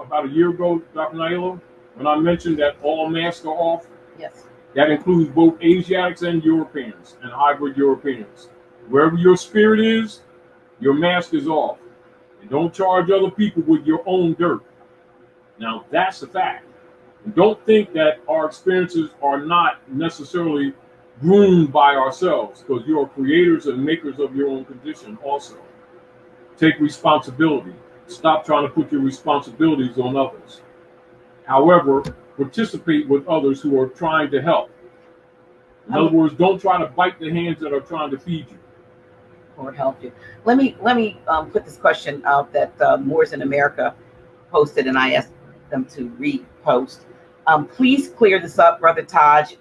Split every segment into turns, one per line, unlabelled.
about a year ago, Dr. Naila, when I mentioned that all masks are off?
Yes.
That includes both Asiatics and Europeans and hybrid Europeans. Wherever your spirit is, your mask is off. And don't charge other people with your own dirt. Now, that's a fact. And don't think that our experiences are not necessarily groomed by ourselves, because you are creators and makers of your own condition also. Take responsibility. Stop trying to put your responsibilities on others. However, participate with others who are trying to help. In other words, don't try to bite the hands that are trying to feed you.
Lord help you. Let me put this question out that Moors in America posted, and I asked them to repost. Please clear this up, Brother Taj,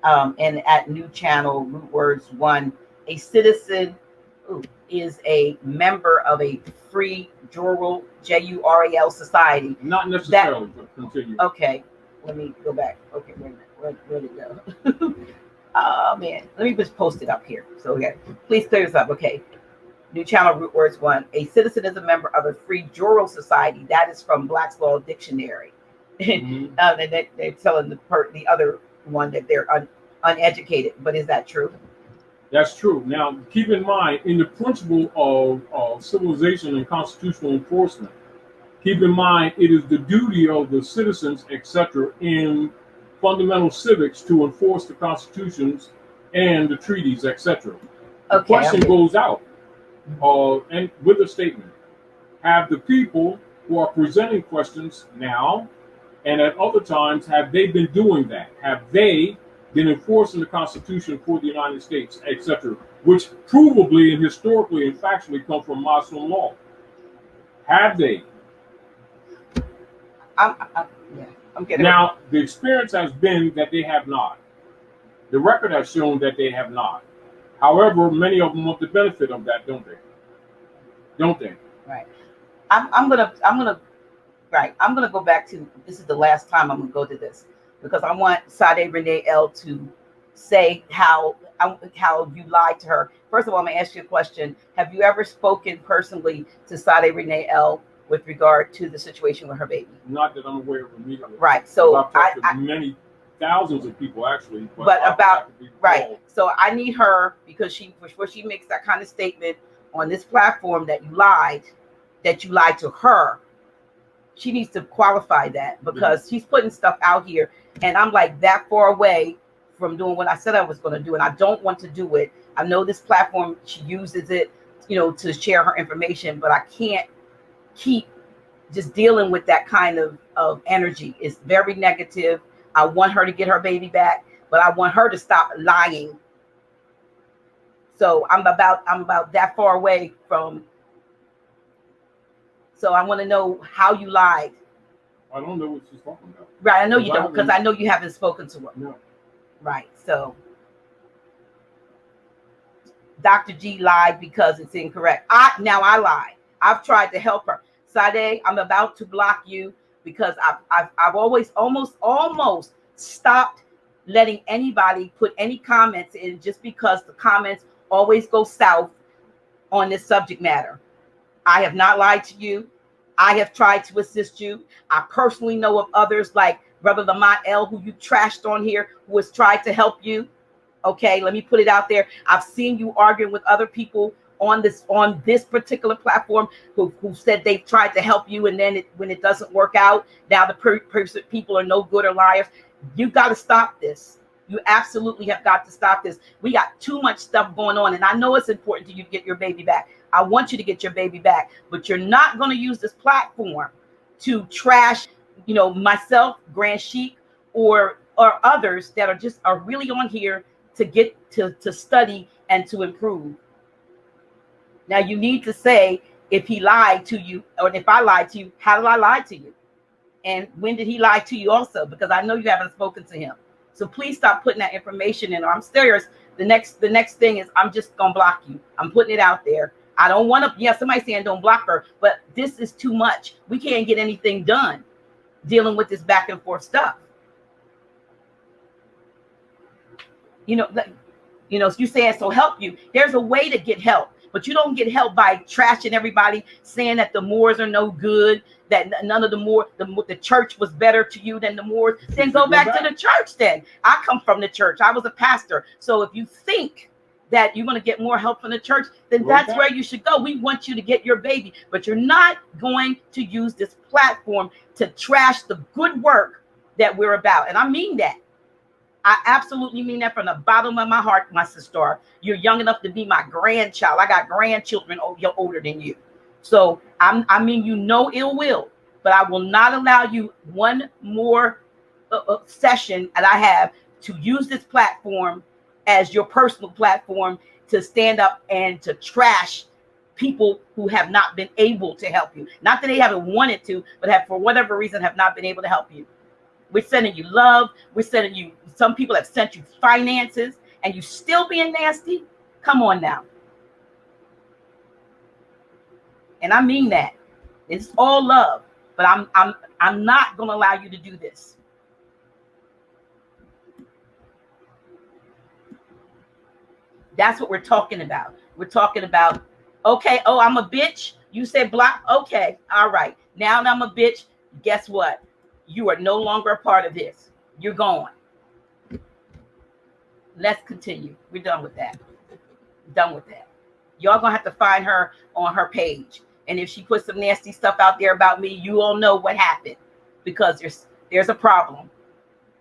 and at new channel, Root Words 1, a citizen is a member of a free jural, Jural society.
Not necessarily, but continue.
Okay, let me go back. Okay, wait a minute. Where did it go? Oh, man. Let me just post it up here. So, okay. Please clear this up. Okay. New channel, Root Words 1. A citizen is a member of a free jural society. That is from Black's Law Dictionary. Mm-hmm. And they're telling the other one that they're uneducated. But is that true?
That's true. Now, keep in mind, in the principle of civilization and constitutional enforcement, keep in mind it is the duty of the citizens, etc., in fundamental civics to enforce the constitutions and the treaties, etc. The question goes out and with a statement. Have the people who are presenting questions now and at other times, have they been doing that? Have they been enforcing the Constitution for the United States, etc., which provably and historically and factually come from Muslim law? Have they?
I'm getting
now, the experience has been that they have not. The record has shown that they have not. However, many of them want the benefit of that, don't they? Don't they?
Right. I'm gonna go back to, this is the last time I'm gonna go to this, because I want Sade Renee L to say how you lied to her. First of all, I'm gonna ask you a question. Have you ever spoken personally to Sade Renee L with regard to the situation with her baby?
Not that I'm aware of immediately.
Right. So
I've talked to many thousands of people actually.
Right. So I need her, because before she makes that kind of statement on this platform that you lied to her, she needs to qualify that, because she's putting stuff out here, and I'm like that far away from doing what I said I was going to do, and I don't want to do it. I know this platform, she uses it, to share her information, but I can't keep just dealing with that kind of energy. It's very negative. I want her to get her baby back, but I want her to stop lying. So I'm about that far away from. So I want to know how you lied.
I don't know what she's talking about.
Right, I know you don't, because I know you haven't spoken to her.
No.
Right, so Dr. G lied because it's incorrect. I lied. I've tried to help her. Sade, I'm about to block you, because I've always almost stopped letting anybody put any comments in, just because the comments always go south on this subject matter. I have not lied to you. I have tried to assist you. I personally know of others like Brother Lamont L, who you trashed on here, who has tried to help you. Okay, let me put it out there. I've seen you arguing with other people on this particular platform who said they've tried to help you, and then when it doesn't work out, now the people are no good or liars. You got to stop this. You absolutely have got to stop this. We got too much stuff going on, and I know it's important to you to get your baby back. I want you to get your baby back, but you're not going to use this platform to trash, myself, Grand Sheik, or others that are really on here to get to study and to improve. Now you need to say if he lied to you, or if I lied to you, how did I lie to you? And when did he lie to you also? Because I know you haven't spoken to him. So please stop putting that information in. Or I'm serious. The next thing is I'm just gonna block you. I'm putting it out there. I don't want to. Yeah, somebody saying don't block her, but this is too much. We can't get anything done dealing with this back and forth stuff. You saying so help you. There's a way to get help. but you don't get help by trashing everybody, saying that the Moors are no good, that none of the church was better to you than the Moors. Then go back to the church. Then I come from the church. I was a pastor. So if you think that you're going to get more help from the church, then that's where you should go. We want you to get your baby, but you're not going to use this platform to trash the good work that we're about. And I mean that. I absolutely mean that from the bottom of my heart, my sister. You're young enough to be my grandchild. I got grandchildren you're older than you. So I mean you no ill will, but I will not allow you one more session that I have to use this platform as your personal platform to stand up and to trash people who have not been able to help you. Not that they haven't wanted to, but have, for whatever reason, have not been able to help you. We're sending you love. We're sending you, some people have sent you finances, and you still being nasty. Come on now. And I mean that. It's all love, but I'm not going to allow you to do this. That's what we're talking about. We're talking about, okay, oh, I'm a bitch. You said block. Okay, all right. Now that I'm a bitch, guess what? You are no longer a part of this. You're gone. Let's continue. We're done with that. Done with that. Y'all gonna have to find her on her page. And if she puts some nasty stuff out there about me, you all know what happened, because there's a problem.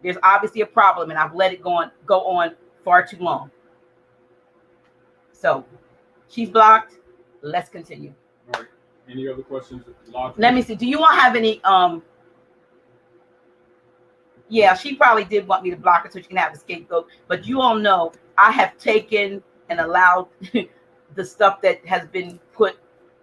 There's obviously a problem, and I've let it go on far too long. So she's blocked. Let's continue.
All right. Any other questions?
Let me see. Do you all have any yeah, she probably did want me to block her so she can have a scapegoat. But you all know I have taken and allowed the stuff that has been put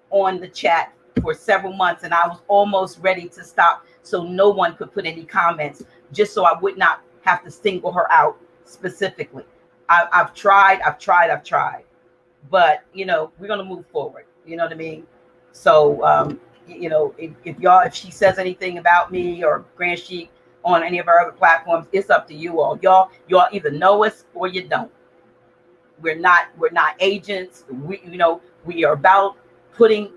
on the chat for several months, and I was almost ready to stop so no one could put any comments, just so I would not have to single her out specifically. I've tried, but you know, we're gonna move forward. You know what I mean? So you know, if she says anything about me or Grand Sheik on any of our other platforms, it's up to you all. Y'all either know us or you don't. We're not agents. We are about putting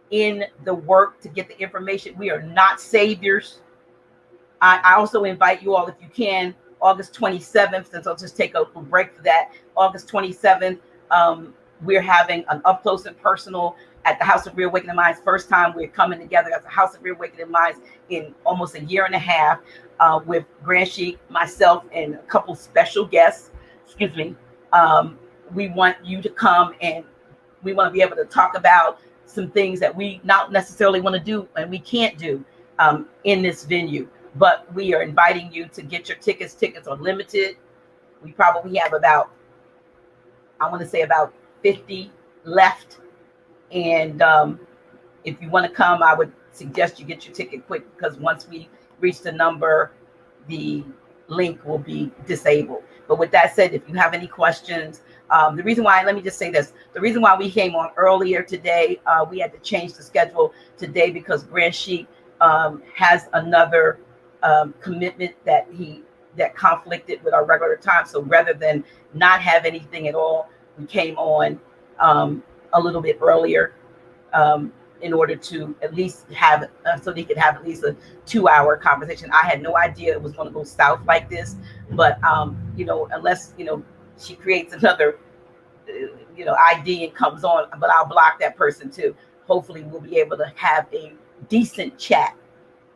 in the work to get the information. We are not saviors. I also invite you all, if you can, August 27th, since I'll just take a break for that. August 27th, we're having an up close and personal at the House of Reawakening Minds. First time we're coming together as a House of Reawakening Minds in almost a year and a half, with Grand Sheik, myself, and a couple special guests. Excuse me. We want you to come, and we want to be able to talk about some things that we not necessarily want to do and we can't do in this venue. But we are inviting you to get your tickets. Tickets are limited. We probably have about, I want to say about 50 left. And if you want to come, I would suggest you get your ticket quick, because once we reach the number, the link will be disabled. But with that said, if you have any questions, the reason why, let me just say this, the reason why we came on earlier today, we had to change the schedule today because Grand Sheik has another commitment that conflicted with our regular time. So rather than not have anything at all, we came on a little bit earlier in order to at least have so they could have at least a 2-hour conversation. I had no idea it was going to go south like this, but you know, unless she creates another ID and comes on, but I'll block that person too. Hopefully we'll be able to have a decent chat,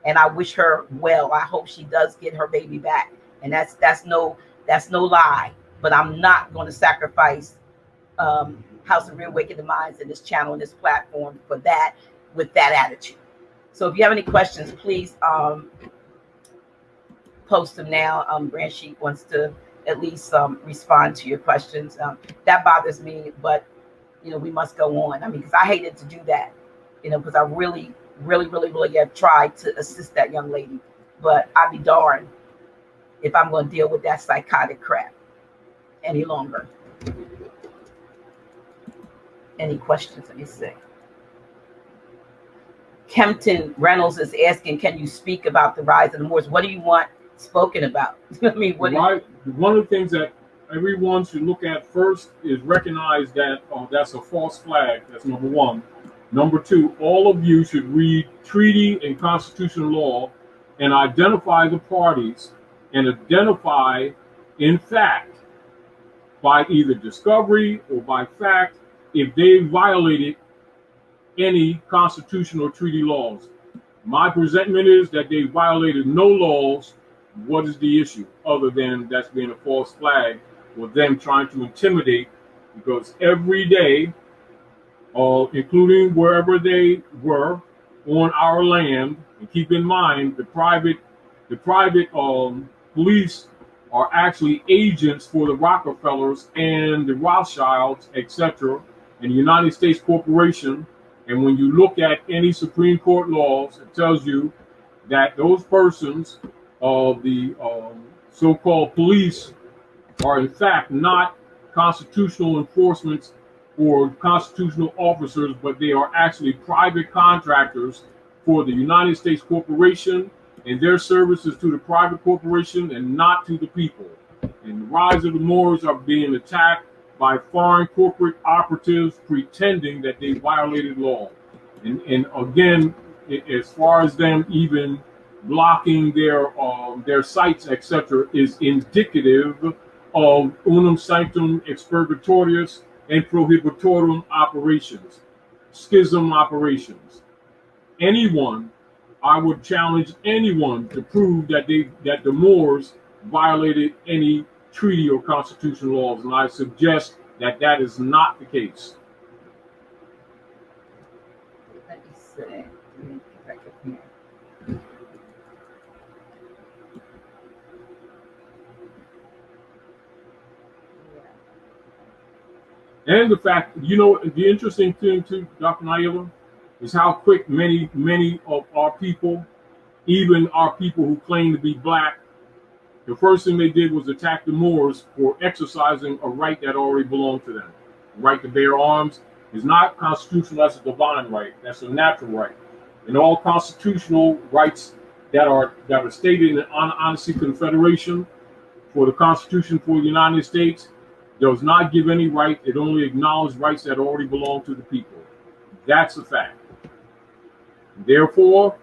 and I wish her well. I hope she does get her baby back, and that's no lie. But I'm not going to sacrifice House of Reawakening Minds in this channel and this platform for that, with that attitude. So if you have any questions, please post them now. Grand Sheik wants to at least respond to your questions. That bothers me, but we must go on. I mean, because I hated to do that, because I really have tried to assist that young lady, but I'd be darned if I'm going to deal with that psychotic crap any longer. Any questions? Let me see. Kempton Reynolds is asking, can you speak about the rise of the Moors? What do you want spoken about? I mean,
one of the things that everyone should look at first is recognize that that's a false flag. That's number one. Number two, all of you should read treaty and constitutional law and identify the parties and identify, in fact, by either discovery or by fact, if they violated any constitutional or treaty laws. My presentment is that they violated no laws. What is the issue other than that's being a false flag or them trying to intimidate? Because every day, including wherever they were on our land, and keep in mind the private police are actually agents for the Rockefellers and the Rothschilds, etc., and the United States Corporation. And when you look at any Supreme Court laws, it tells you that those persons of the so-called police are in fact not constitutional enforcement or constitutional officers, but they are actually private contractors for the United States Corporation and their services to the private corporation and not to the people. And the rise of the Moors are being attacked by foreign corporate operatives pretending that they violated law. And again, as far as them even blocking their sites, etc., is indicative of unum sanctum expurgatorius and prohibitorum operations, schism operations. Anyone, I would challenge anyone to prove that the Moors violated any treaty or constitutional laws, and I suggest that that is not the case.
Let me see. Let me get back up here.
And the fact, the interesting thing too, Dr. Naila, is how quick many of our people, even our people who claim to be black, the first thing they did was attack the Moors for exercising a right that already belonged to them. The right to bear arms is not constitutional, that's a divine right. That's a natural right. And all constitutional rights that are stated in the Honesty Confederation for the Constitution for the United States does not give any right. It only acknowledges rights that already belong to the people. That's a fact. Therefore,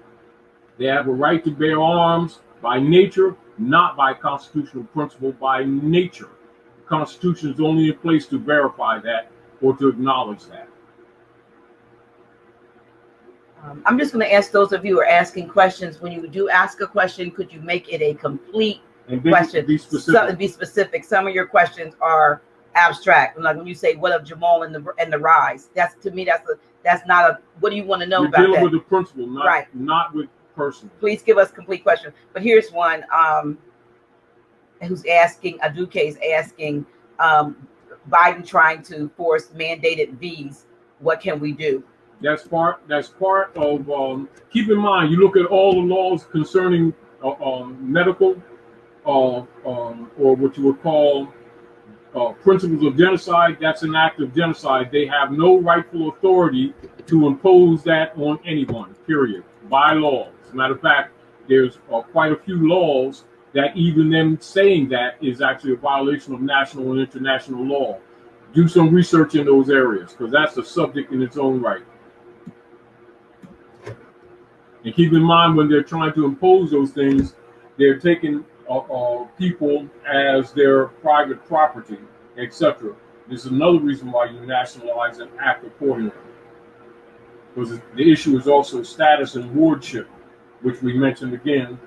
they have a right to bear arms by nature, not by constitutional principle, by nature. The Constitution is only in place to verify that or to acknowledge that.
I'm just going to ask those of you who are asking questions, when you do ask a question, could you make it a complete question?
Be specific.
Be specific. Some of your questions are abstract. Like when you say, "What of Jamal and the rise?" That's, to me, that's not a. What do you want to know
You're
about
dealing
that?
with the principle, not with person.
Please give us complete questions. But here's one who's asking. Aduke is asking, Biden trying to force mandated V's. What can we do?
That's part of. Keep in mind, you look at all the laws concerning medical, or what you would call principles of genocide. That's an act of genocide. They have no rightful authority to impose that on anyone. Period. By law. As a matter of fact, there's quite a few laws that even them saying that is actually a violation of national and international law. Do some research in those areas because that's a subject in its own right. And keep in mind, when they're trying to impose those things, they're taking people as their private property, etc. This is another reason why you nationalize and act accordingly. Because the issue is also status and wardship, which we mentioned again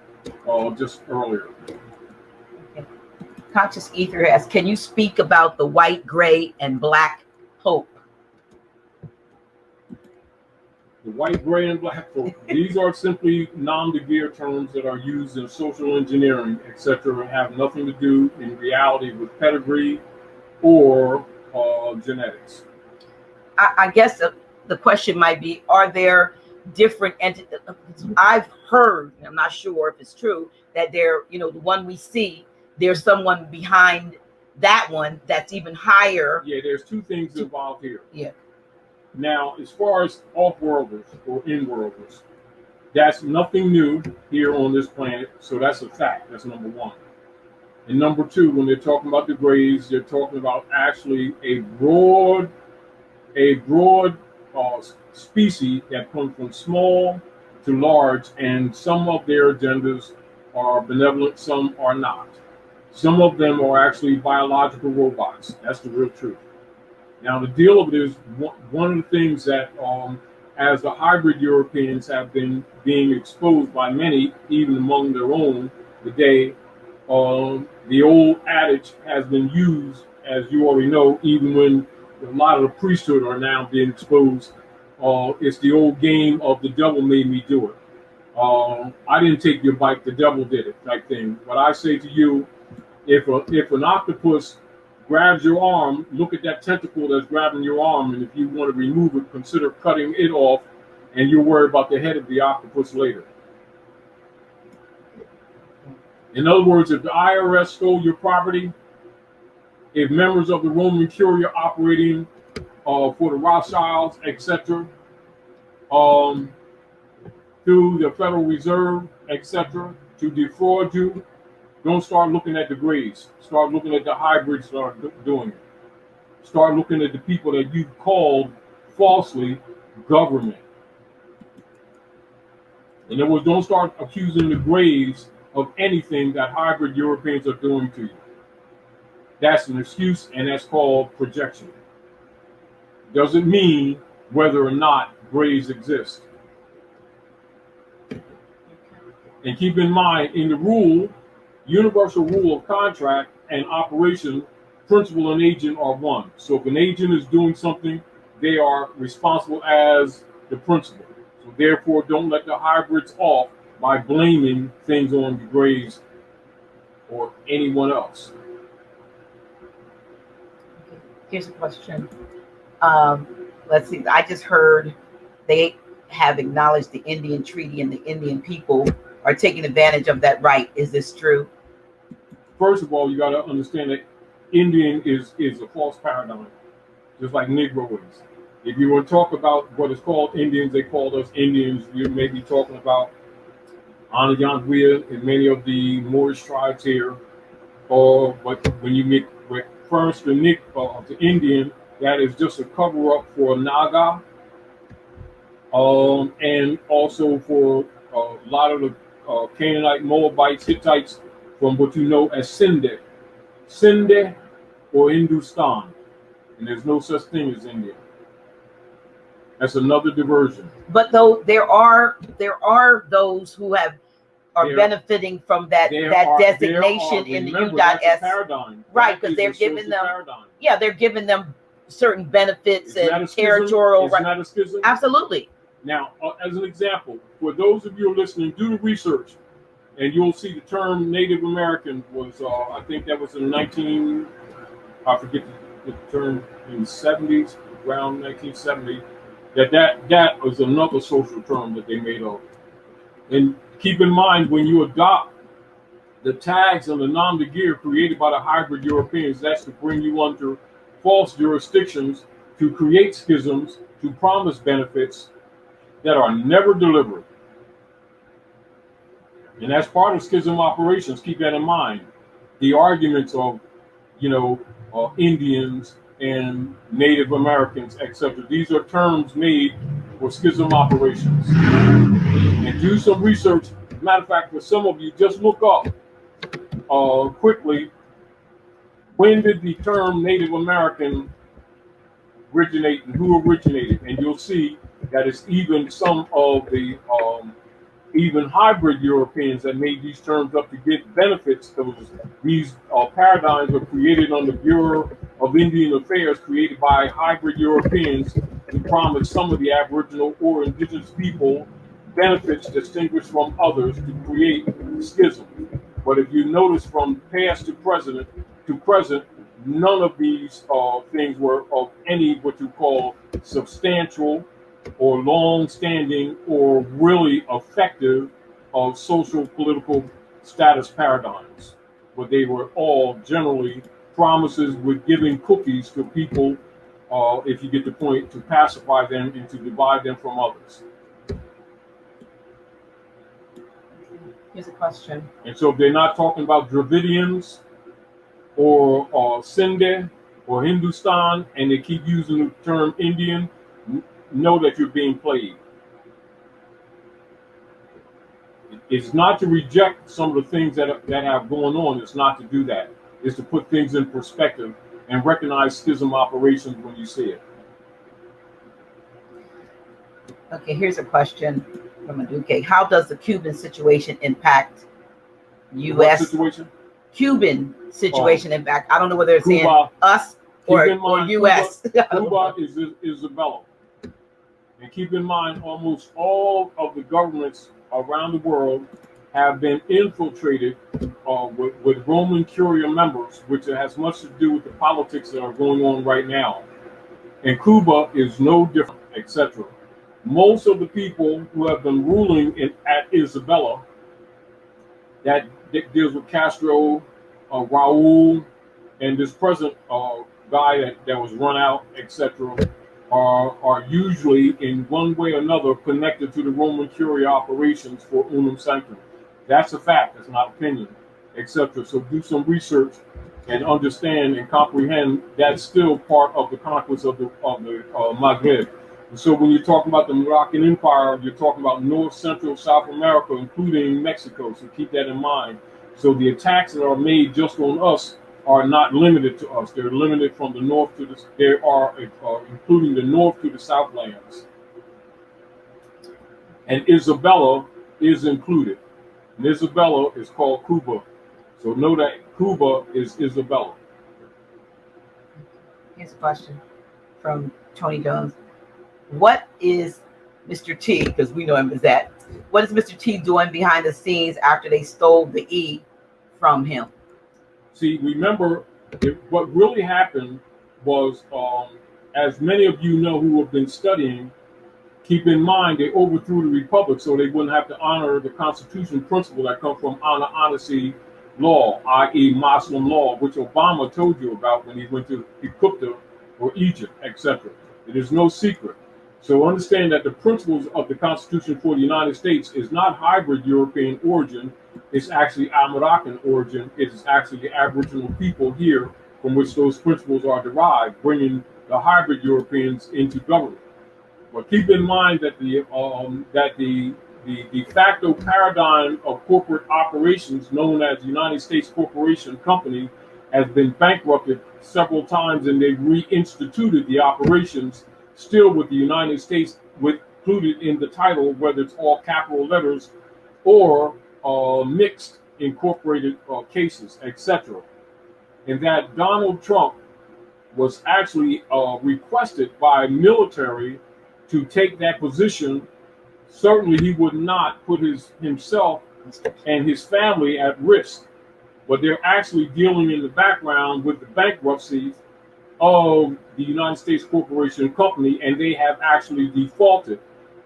just earlier.
Okay. Conscious Ether asks, can you speak about the white, gray, and black hope?
The white, gray, and black folk, these are simply nom de guerre terms that are used in social engineering, etc., and have nothing to do in reality with pedigree or genetics. I
guess the question might be, are there different entities? I've heard, I'm not sure if it's true, that there, the one we see, there's someone behind that one that's even higher.
Yeah, there's two things involved here.
Yeah.
Now, as far as off-worlders or in-worlders, that's nothing new here on this planet. So that's a fact. That's number one. And number two, when they're talking about the Greys, they're talking about actually a broad species that comes from small to large, and some of their agendas are benevolent, some are not. Some of them are actually biological robots. That's the real truth. Now, the deal of it is one of the things that, as the hybrid Europeans have been being exposed by many, even among their own today, the old adage has been used, as you already know, even when a lot of the priesthood are now being exposed. It's the old game of the devil made me do it. I didn't take your bite, the devil did it type thing. But I say to you, if an octopus grabs your arm, look at that tentacle that's grabbing your arm, and if you want to remove it, consider cutting it off, and you'll worry about the head of the octopus later. In other words, if the IRS stole your property, if members of the Roman Curia operating for the Rothschilds, etc., through the Federal Reserve, etc., to defraud you, don't start looking at the Greys. Start looking at the hybrids that are doing it. Start looking at the people that you called falsely government. In other words, don't start accusing the Greys of anything that hybrid Europeans are doing to you. That's an excuse, and that's called projection. Doesn't mean whether or not Greys exist. And keep in mind, in the universal rule of contract and operation, principal and agent are one. So if an agent is doing something, they are responsible as the principal. So therefore, don't let the hybrids off by blaming things on the Greys or anyone else.
Here's a question. Let's see. I just heard they have acknowledged the Indian Treaty and the Indian people are taking advantage of that right. Is this true?
First of all, you got to understand that Indian is a false paradigm, just like Negro is. If you want to talk about what is called Indians, they called us Indians. You may be talking about Anayanguia and many of the Moorish tribes here. But when you make reference to Indian, that is just a cover up for Naga, and also for a lot of the Canaanite, Moabites, Hittites, from what you know as Sindh or Hindustan. And there's no such thing as India. That's another diversion.
But though there are those who are benefiting from that designation in the U.S.
paradigm.
Right, because they're giving them they're giving them certain benefits and territorial
rights. Isn't that a schism?
Absolutely.
Now, as an example, for those of you listening, do the research, and you'll see the term Native American was, I think that was in I forget the term, in the 70s, around 1970, that was another social term that they made up. And keep in mind, when you adopt the tags and the nom de guerre created by the hybrid Europeans, that's to bring you under false jurisdictions, to create schisms, to promise benefits that are never delivered. And that's part of schism operations. Keep that in mind. The arguments of, Indians and Native Americans, etc. These are terms made for schism operations. And do some research. Matter of fact, for some of you, just look up quickly, when did the term Native American originate and who originated? And you'll see that it's even some of the even hybrid Europeans that made these terms up to get benefits. These paradigms were created on the Bureau of Indian Affairs, created by hybrid Europeans to promise some of the Aboriginal or indigenous people benefits distinguished from others to create schism. But if you notice, from past to present, none of these things were of any what you call substantial or long-standing or really effective social political status paradigms. But they were all generally promises with giving cookies to people, if you get the point, to pacify them and to divide them from others.
Here's a question.
And so if they're not talking about Dravidians, or Sindh or Hindustan, and they keep using the term Indian, know that you're being played. It's not to reject some of the things that have going on. It's not to do that. It's to put things in perspective and recognize schism operations when you see it.
Okay, here's a question from Aduke. How does the Cuban situation impact U.S.
What situation?
Cuban situation impact? I don't know whether it's
Cuba,
in us or U.S.
Cuba is Isabella. And keep in mind, almost all of the governments around the world have been infiltrated with Roman Curia members, which has much to do with the politics that are going on right now. And Cuba is no different, etc. Most of the people who have been ruling at Isabella, that deals with Castro, Raul, and this present guy that was run out, etc., are usually in one way or another connected to the Roman Curia operations for Unum Sanctum. That's a fact. That's not opinion, etc. So do some research and understand and comprehend that's still part of the conquest of the Maghreb. And so when you're talking about the Moroccan Empire, you're talking about North, Central, South America, including Mexico. So keep that in mind. So the attacks that are made just on us are not limited to us. They're limited from the north to the. They are including the north to the south lands. And Isabella is included. And Isabella is called Cuba. So know that Cuba is Isabella.
Here's a question from Tony Jones. What is Mr. T, because we know him as that, what is Mr. T doing behind the scenes after they stole the E from him?
See, remember, what really happened was, as many of you know who have been studying, keep in mind they overthrew the republic so they wouldn't have to honor the Constitution principle that come from honesty law, i.e. Muslim law, which Obama told you about when he went to Egypt or Egypt, etc. It is no secret. So understand that the principles of the Constitution for the United States is not hybrid European origin. It's actually Amaracan origin. It is actually the Aboriginal people here from which those principles are derived, bringing the hybrid Europeans into government. But keep in mind that the de facto paradigm of corporate operations, known as the United States Corporation Company, has been bankrupted several times, and they've reinstituted the operations still with the United States included in the title, whether it's all capital letters or mixed incorporated cases, etc. And that Donald Trump was actually requested by military to take that position. Certainly he would not put himself and his family at risk, but they're actually dealing in the background with the bankruptcy of the United States Corporation Company, and they have actually defaulted.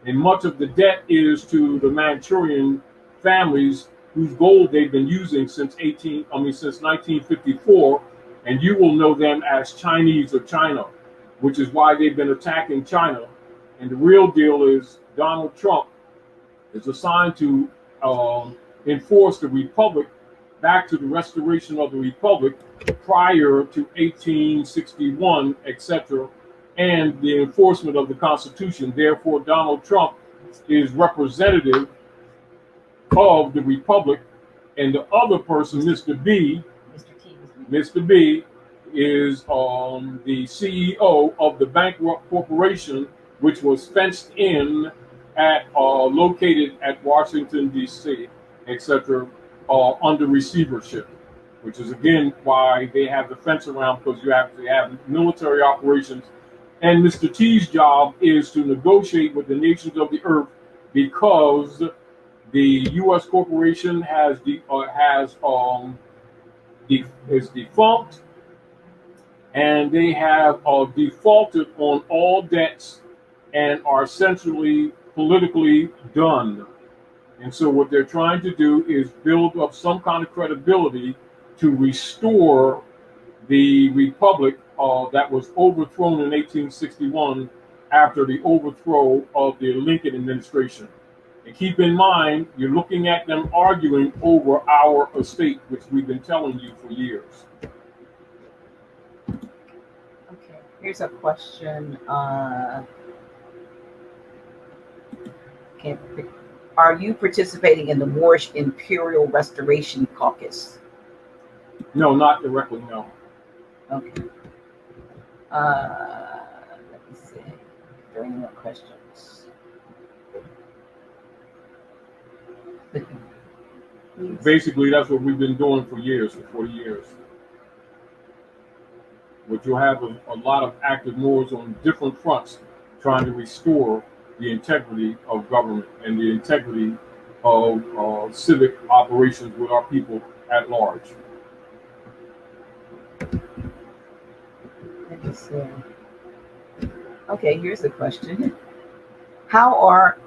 And much of the debt is to the Manchurian families whose gold they've been using since 1954, and you will know them as Chinese or China, which is why they've been attacking China. And the real deal is Donald Trump is assigned to enforce the republic back to the restoration of the republic prior to 1861, etc., and the enforcement of the Constitution. Therefore, Donald Trump is representative of the republic, and the other person, Mr. B, is the CEO of the bankrupt corporation, which was fenced in located at Washington, D.C., etc., under receivership, which is again why they have the fence around, because you have to have military operations. And Mr. T's job is to negotiate with the nations of the earth, because the U.S. corporation is defunct, and they have defaulted on all debts and are essentially politically done. And so what they're trying to do is build up some kind of credibility to restore the republic that was overthrown in 1861 after the overthrow of the Lincoln administration. And keep in mind, you're looking at them arguing over our estate, which we've been telling you for years.
Here's a question. Can't pick. Are you participating in the Moorish Imperial Restoration Caucus?
No, not directly, no.
Okay. Let me see. Are there any more questions?
Basically, that's what we've been doing for years, for 40 years. But you'll have a lot of active Moors on different fronts trying to restore the integrity of government and the integrity of civic operations with our people at large.
Let me see. Okay, here's the question. How are,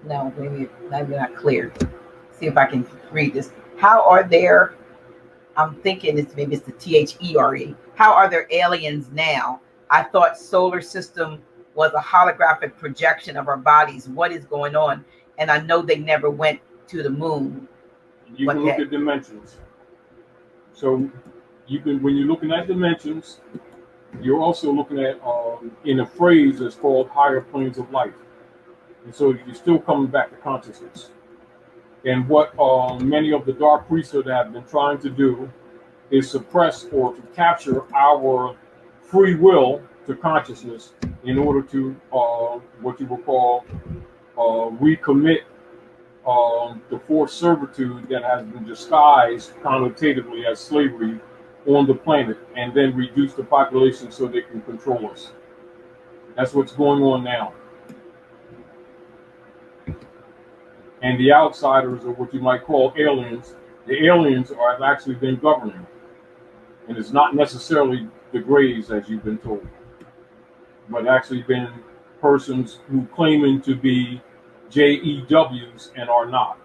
no, maybe not clear. See if I can read this. How are there, I'm thinking maybe it's the THERE. How are there aliens now? I thought solar system was a holographic projection of our bodies. What is going on? And I know they never went to the moon.
You can look at dimensions. So you can, when you're looking at dimensions, you're also looking at in a phrase that's called higher planes of life. And so you're still coming back to consciousness. And what many of the dark priesthood have been trying to do is suppress or to capture our free will to consciousness in order to what you will call recommit the forced servitude that has been disguised connotatively as slavery on the planet, and then reduce the population so they can control us. That's what's going on now. And the outsiders, or what you might call aliens, the aliens have actually been governing. And it's not necessarily the Greys, as you've been told, but actually been persons who claiming to be JEWs and are not,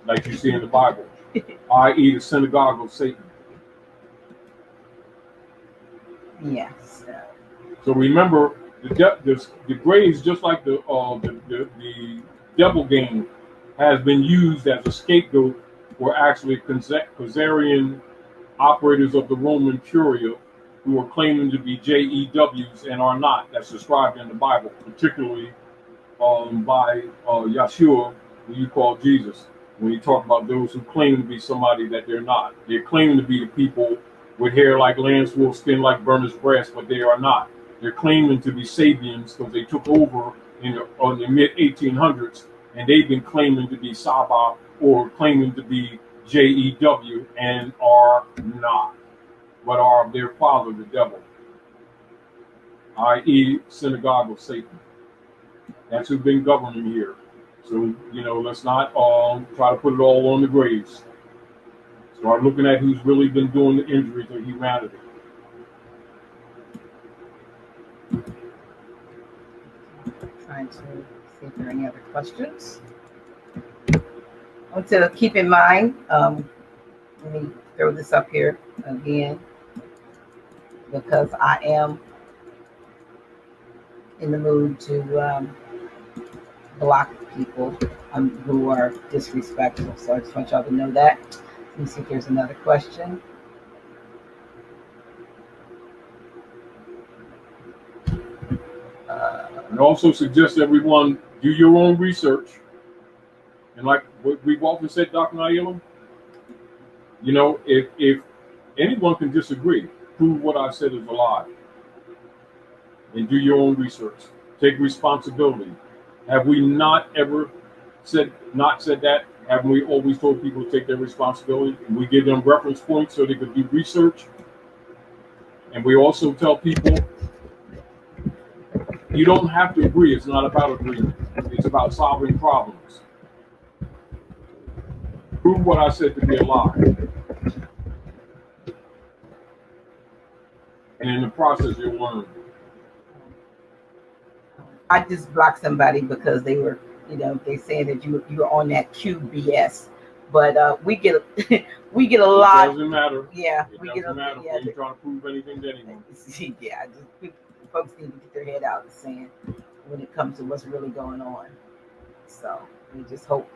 like you see in the Bible, i.e. the synagogue of Satan.
Yes.
So remember, the Greys, just like the devil game, has been used as a scapegoat for actually Khazarian operators of the Roman Curia who are claiming to be JEWs and are not. That's described in the Bible, particularly by Yeshua, who you call Jesus. When you talk about those who claim to be somebody that they're not, they're claiming to be the people with hair like lamb's wool, skin like burnished brass, but they are not. They're claiming to be Sabians because they took over in the mid 1800s, and they've been claiming to be Saba or claiming to be JEW and are not, but are their father, the devil, i.e. synagogue of Satan. That's who's been governing here. So, let's not try to put it all on the Greys. Start looking at who's really been doing the injury to humanity.
Trying to see if there are any other questions. I want to keep in mind, let me throw this up here again, because I am in the mood to block people who are disrespectful. So I just want y'all to know that. Let me see if there's another question.
And also suggest everyone do your own research. And like we've often said, Dr. Naila, if anyone can disagree, prove what I've said is a lie. And do your own research. Take responsibility. Have we not ever said that? Haven't we always told people to take their responsibility? And we give them reference points so they could do research. And we also tell people, you don't have to agree. It's not about agreement. It's about solving problems. Prove what I said to be a lie. And in the process, you'll learn.
I just blocked somebody because they were, they saying that you were on that QBS. But we get a lot.
It doesn't matter.
Yeah,
it doesn't matter.
Yeah,
You're trying to prove anything to anyone.
Yeah, folks need to get their head out and saying when it comes to what's really going on. So we just hope.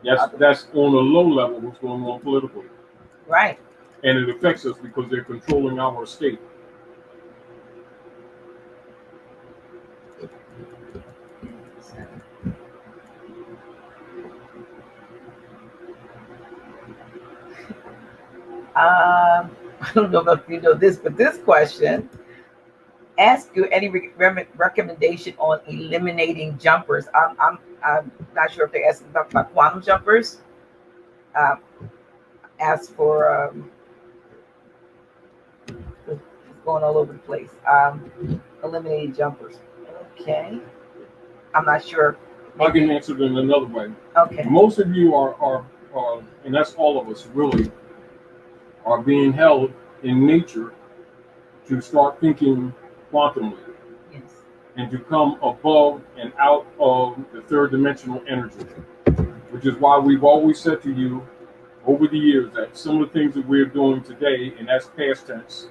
That's on a low level what's going on politically.
Right.
And it affects us because they're controlling our state.
I don't know if you know this, but this question ask you any recommendation on eliminating jumpers. I'm not sure if they're asking about quantum jumpers. Um, ask for it's going all over the place. Eliminating jumpers. Okay, I'm not sure.
I can answer it in another way.
Okay.
Most of you are, and that's all of us really, are being held in nature to start thinking quantumly.
Yes.
And to come above and out of the third dimensional energy, which is why we've always said to you over the years that some of the things that we're doing today, and that's past tense,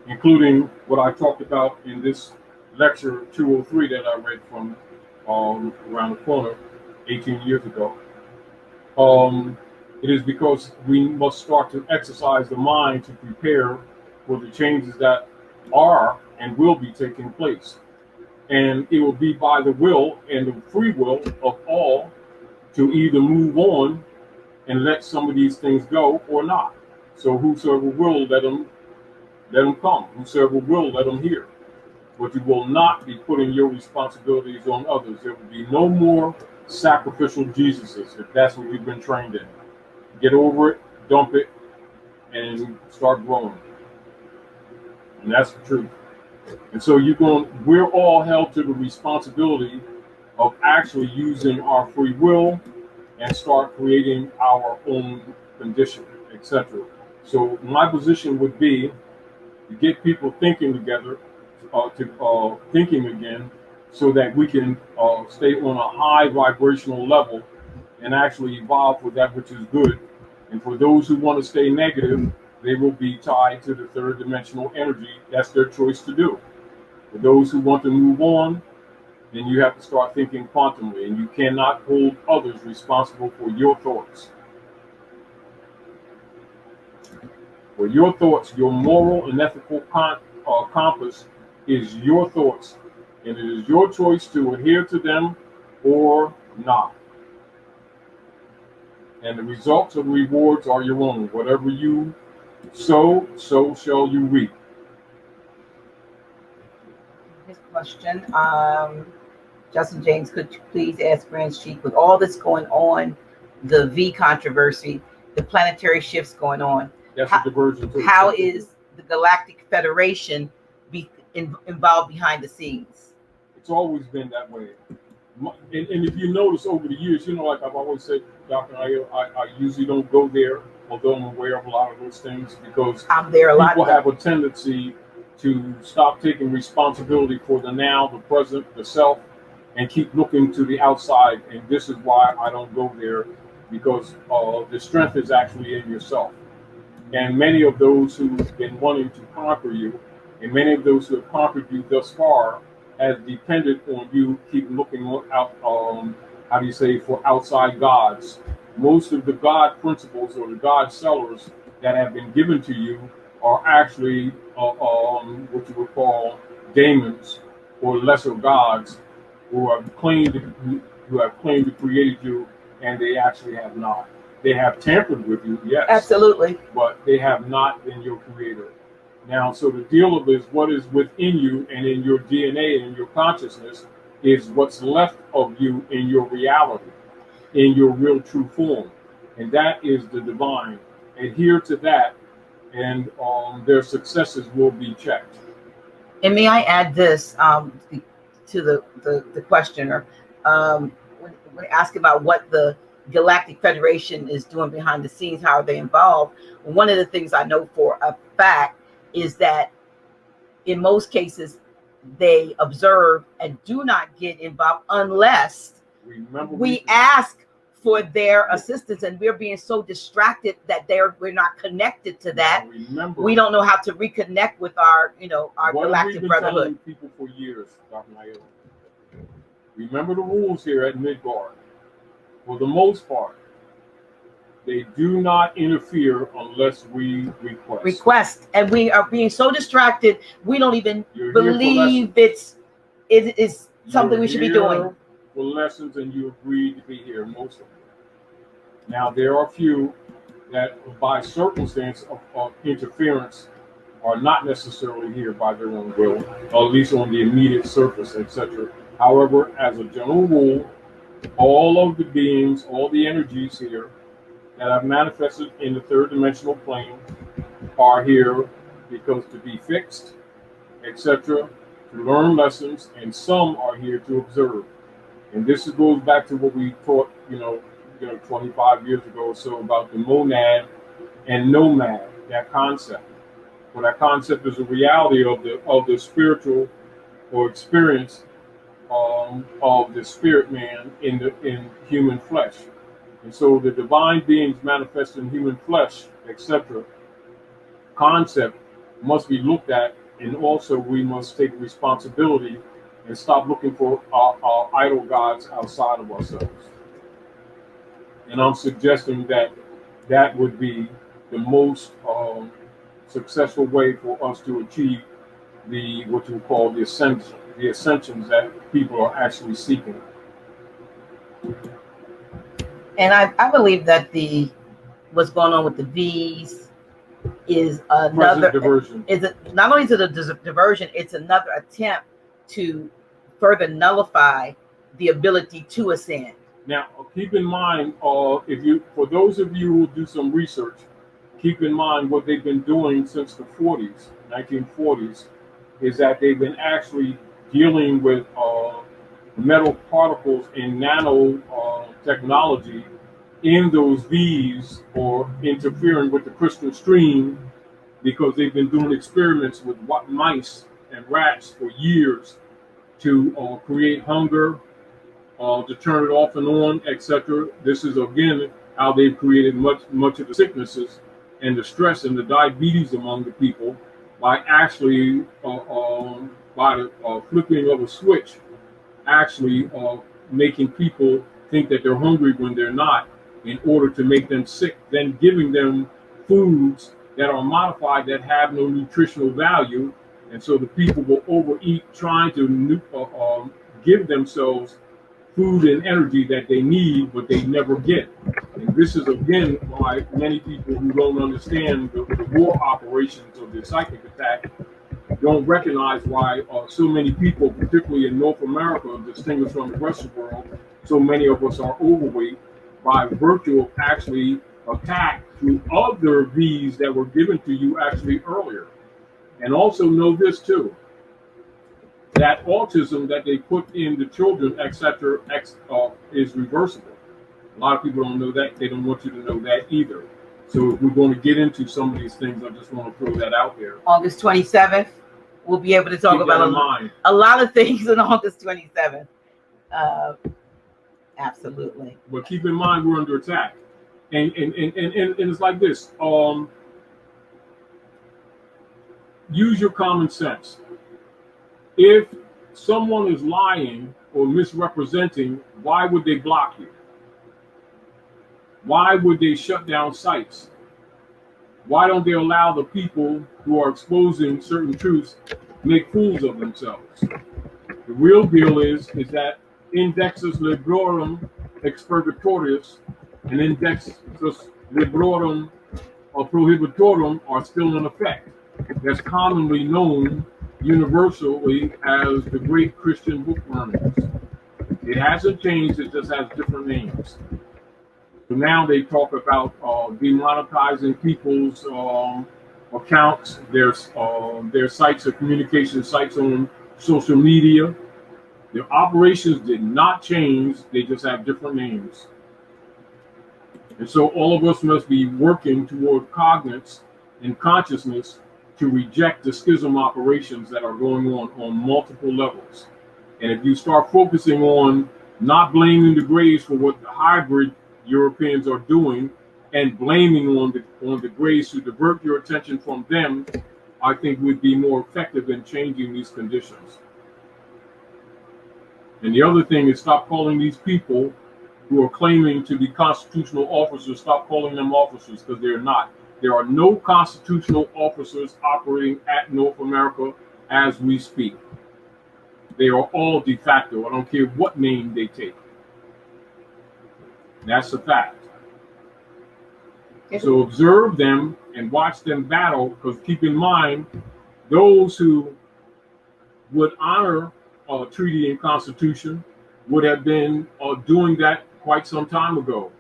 including what I talked about in this lecture 203 that I read from around the corner 18 years ago. It is because we must start to exercise the mind to prepare for the changes that are and will be taking place. And it will be by the will and the free will of all to either move on and let some of these things go or not. So whosoever will, let them come. Whosoever will, let them hear. But you will not be putting your responsibilities on others. There will be no more sacrificial Jesuses if that's what you've been trained in. Get over it, dump it, and start growing. And that's the truth. And so we're all held to the responsibility of actually using our free will and start creating our own condition, etc. So my position would be to get people thinking together, thinking again, so that we can stay on a high vibrational level and actually evolve with that which is good. And for those who want to stay negative, they will be tied to the third dimensional energy. That's their choice to do. For those who want to move on, then you have to start thinking quantumly, and you cannot hold others responsible for your thoughts. For your thoughts, your moral and ethical compass is your thoughts, and it is your choice to adhere to them or not. And the results and rewards are your own. Whatever you sow, so shall you reap.
His question, Justin James, could you please ask Grand Chief, with all this going on, the V controversy, the planetary shifts going on,
that's a diversion.
How is the Galactic Federation involved behind the scenes?
It's always been that way. And if you notice over the years, like I've always said, Dr. I usually don't go there, although I'm aware of a lot of those things, because
I'm there a lot.
People have a tendency to stop taking responsibility for the now, the present, the self, and keep looking to the outside. And this is why I don't go there, because the strength is actually in yourself. And many of those who've been wanting to conquer you, and many of those who have conquered you thus far, has depended on you keep looking out, for outside gods. Most of the God principles or the God sellers that have been given to you are actually what you would call daemons or lesser gods who have claimed to create you, and they actually have not. They have tampered with you, yes.
Absolutely.
But they have not been your creator. Now, so the deal of is what is within you and in your DNA and in your consciousness is what's left of you in your reality, in your real true form. And that is the divine. Adhere to that, and their successes will be checked.
And may I add this to the questioner? When asked about what the Galactic Federation is doing behind the scenes, how are they involved? One of the things I know for a fact is that in most cases they observe and do not get involved unless we ask for their assistance, and we're being so distracted that we're not connected to that. We don't know how to reconnect with our galactic brotherhood.
People for years, Dr. Naila. Remember the rules here at Midgard. For the most part, they do not interfere unless we request.
And we are being so distracted, we don't even believe it is something we should be doing.
For lessons, and you agreed to be here, most of them. Now, there are a few that by circumstance of interference are not necessarily here by their own will, or at least on the immediate surface, etc. However, as a general rule, all of the beings, all the energies here that have manifested in the third dimensional plane are here because to be fixed, etc., to learn lessons, and some are here to observe. And this goes back to what we taught, 25 years ago or so about the monad and nomad, that concept. Well, that concept is a reality of the spiritual or experience of the spirit man in human flesh. And so the divine beings manifest in human flesh, etc. concept must be looked at, and also we must take responsibility and stop looking for our idol gods outside of ourselves. And I'm suggesting that that would be the most successful way for us to achieve the what you call the ascensions that people are actually seeking.
And I believe that what's going on with the V's is another
diversion.
Is it not only is it a diversion, it's another attempt to further nullify the ability to ascend.
Now, keep in mind, for those of you who do some research, keep in mind what they've been doing since the 1940s, is that they've been actually dealing with metal particles and nano technology in those V's, or interfering with the crystal stream, because they've been doing experiments with mice and rats for years to create hunger, to turn it off and on, etc. This is again how they've created much of the sicknesses and the stress and the diabetes among the people by actually by the flipping of a switch, actually making people think that they're hungry when they're not, in order to make them sick, then giving them foods that are modified that have no nutritional value, and so the people will overeat, trying to give themselves food and energy that they need, but they never get. And this is again why many people who don't understand the war operations of the psychic attack don't recognize why so many people, particularly in North America, distinguished from the rest of the world, so many of us are overweight by virtue of actually attack through other V's that were given to you actually earlier. And also know this too, that autism that they put in the children, etc., is reversible. A lot of people don't know that. They don't want you to know that either. So if we're going to get into some of these things, I just want to throw that out there.
August 27th, we'll be able to talk about a lot of things on August 27th. Absolutely.
But keep in mind, we're under attack. And it's like this. Use your common sense. If someone is lying or misrepresenting, why would they block you? Why would they shut down sites? Why don't they allow the people who are exposing certain truths make fools of themselves? The real deal is that indexus librorum expurgatorius and indexus librorum prohibitorum are still in effect. That's commonly known universally as the Great Christian Book Burnings. It hasn't changed, it just has different names. So now they talk about demonetizing people's accounts, their sites or communication sites on social media. Their operations did not change, they just have different names. And so all of us must be working toward cognizance and consciousness to reject the schism operations that are going on multiple levels. And if you start focusing on not blaming the Greys for what the hybrid Europeans are doing, and blaming on the Greys to divert your attention from them, I think we'd be more effective in changing these conditions. And the other thing is, stop calling these people who are claiming to be constitutional officers, stop calling them officers, because they're not. There are no constitutional officers operating at North America as we speak. They are all de facto. I don't care what name they take. That's a fact. So observe them and watch them battle, because keep in mind, those who would honor treaty and constitution would have been doing that quite some time ago.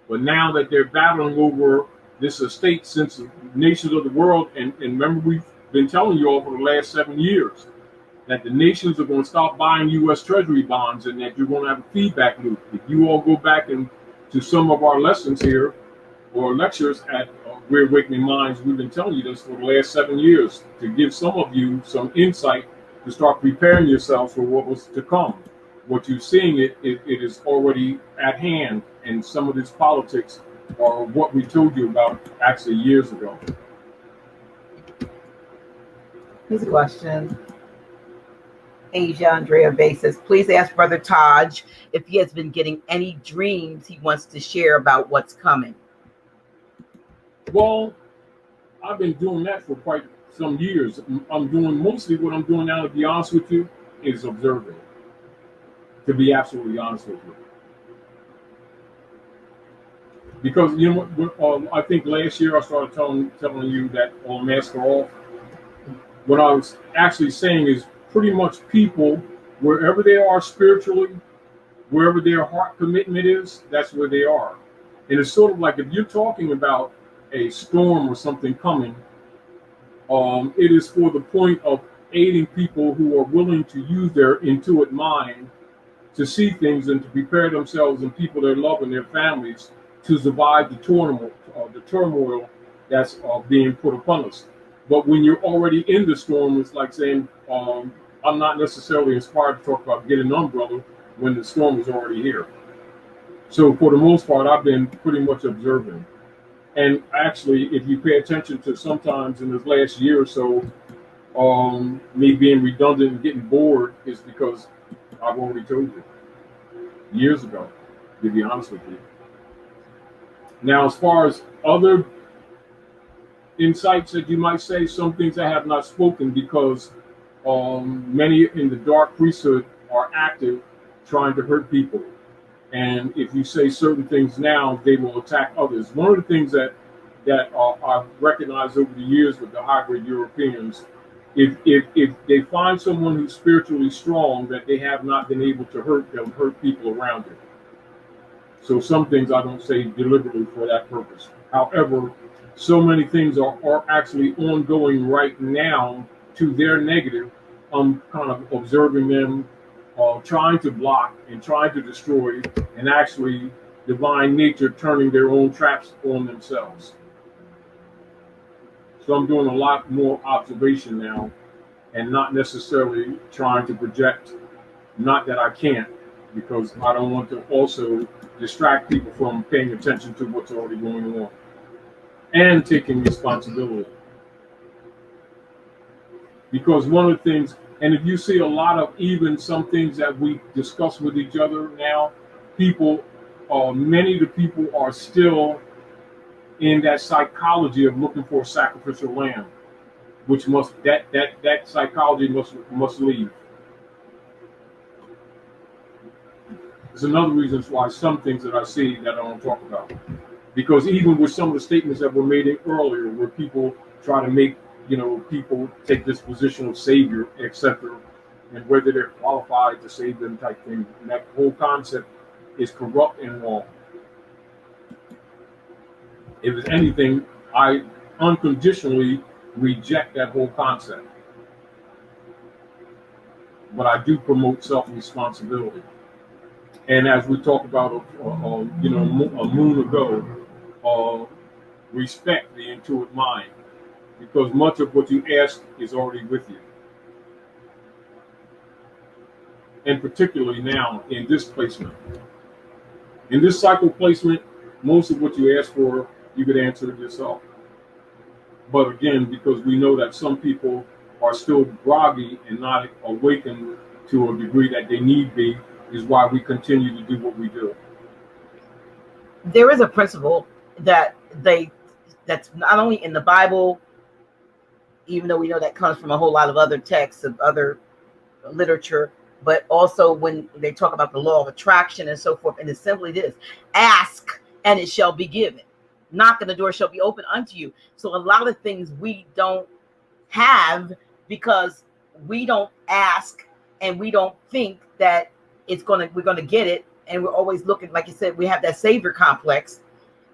But now that they're battling over this estate since the nations of the world, and remember, we've been telling you all for the last 7 years that the nations are going to stop buying U.S. Treasury bonds, and that you're going to have a feedback loop. If you all go back and to some of our lessons here or lectures at We're Awakening Minds, we've been telling you this for the last 7 years to give some of you some insight to start preparing yourselves for what was to come. What you're seeing, it is already at hand, and some of this politics are what we told you about actually years ago.
Here's a question. Asia Andrea Bay says, please ask Brother Taj if he has been getting any dreams he wants to share about what's coming.
Well, I've been doing that for quite some years. I'm doing mostly what I'm doing now, to be honest with you, is observing. To be absolutely honest with you. Because, you know what, I think last year I started telling you that on Master Off, what I was actually saying is pretty much people, wherever they are spiritually, wherever their heart commitment is, that's where they are. And it's sort of like if you're talking about a storm or something coming, it is for the point of aiding people who are willing to use their intuitive mind to see things and to prepare themselves and people they love and their families to survive the turmoil that's being put upon us. But when you're already in the storm, it's like saying, I'm not necessarily inspired to talk about getting an umbrella when the storm is already here. So for the most part, I've been pretty much observing. And actually, if you pay attention to sometimes in this last year or so, me being redundant and getting bored is because I've already told you years ago, to be honest with you. Now, as far as other insights that you might say, some things I have not spoken because many in the dark priesthood are active trying to hurt people. And if you say certain things now, they will attack others. One of the things that I've recognized over the years with the hybrid Europeans, if they find someone who's spiritually strong that they have not been able to hurt, they'll hurt people around it. So some things I don't say deliberately for that purpose. However, so many things are actually ongoing right now to their negative. I'm kind of observing them trying to block and trying to destroy, and actually divine nature turning their own traps on themselves. So I'm doing a lot more observation now and not necessarily trying to project, not that I can't, because I don't want to also distract people from paying attention to what's already going on and taking responsibility. Because one of the things, and if you see a lot of even some things that we discuss with each other now, people, many of the people are still in that psychology of looking for a sacrificial lamb, which must that psychology must leave. There's another reason why some things that I see that I don't talk about, because even with some of the statements that were made earlier, where people try to make people take this position of savior, etc., and whether they're qualified to save them type thing, and that whole concept is corrupt and wrong. If it's anything, I unconditionally reject that whole concept. But I do promote self-responsibility. And as we talked about, a moon ago, respect the intuitive mind, because much of what you ask is already with you. And particularly now in this placement. In this cycle placement, most of what you ask for, you could answer it yourself. But again, because we know that some people are still groggy and not awakened to a degree that they need be, is why we continue to do what we do.
There is a principle that's not only in the Bible, even though we know that comes from a whole lot of other texts of other literature, but also when they talk about the law of attraction and so forth. And it's simply this: ask and it shall be given. knock and the door shall be open unto you. So a lot of things we don't have because we don't ask and we don't think that we're gonna get it, and we're always looking, like you said, we have that savior complex.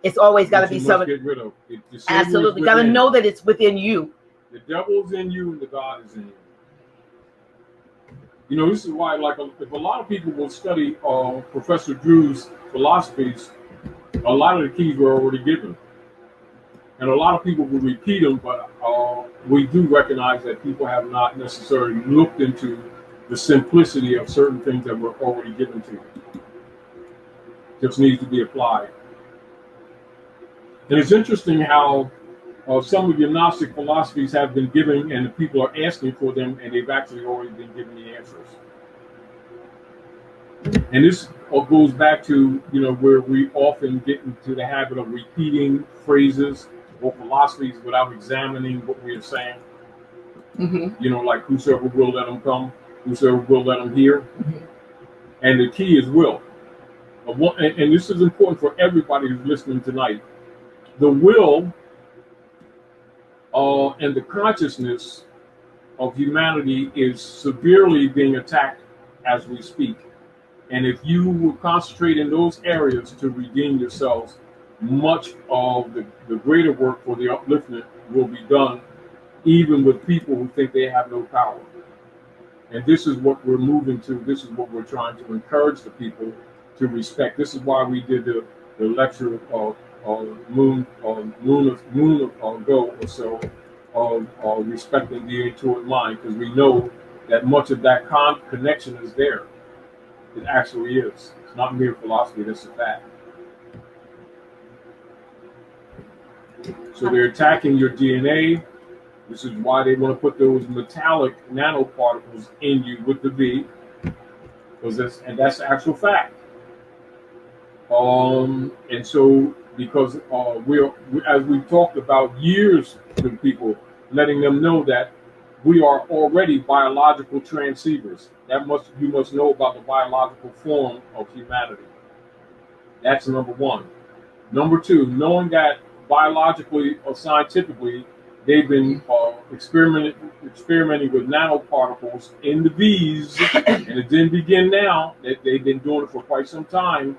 It's always got to be something.
Get rid of.
Absolutely, got to know that it's within you.
The devil is in you, and the God is in you. You know, this is why, like, if a lot of people will study Professor Drew's philosophies, a lot of the keys were already given, and a lot of people will repeat them. But we do recognize that people have not necessarily looked into the simplicity of certain things that were already given to you. Just needs to be applied. And it's interesting how some of the Gnostic philosophies have been given, and the people are asking for them, and they've actually already been given the answers. And this goes back to, you know, where we often get into the habit of repeating phrases or philosophies without examining what we are saying. You know, like whosoever will, let them come. Whosoever will, let them hear. And the key is will. And this is important for everybody who's listening tonight. The will and the consciousness of humanity is severely being attacked as we speak. And if you will concentrate in those areas to redeem yourselves, much of the greater work for the upliftment will be done, even with people who think they have no power. And this is what we're moving to. This is what we're trying to encourage the people to respect. This is why we did the lecture moon ago or so of respecting the intuitive mind, because we know that much of that connection is there. It actually is. It's not mere philosophy. That's a fact. So they're attacking your DNA. This is why they want to put those metallic nanoparticles in you with the V, because that's the actual fact. And so, because as we've talked about years with people, letting them know that we are already biological transceivers. You must know about the biological form of humanity. That's number one. Number two, knowing that biologically or scientifically, they've been experimenting with nanoparticles in the V's, and it didn't begin now. They've been doing it for quite some time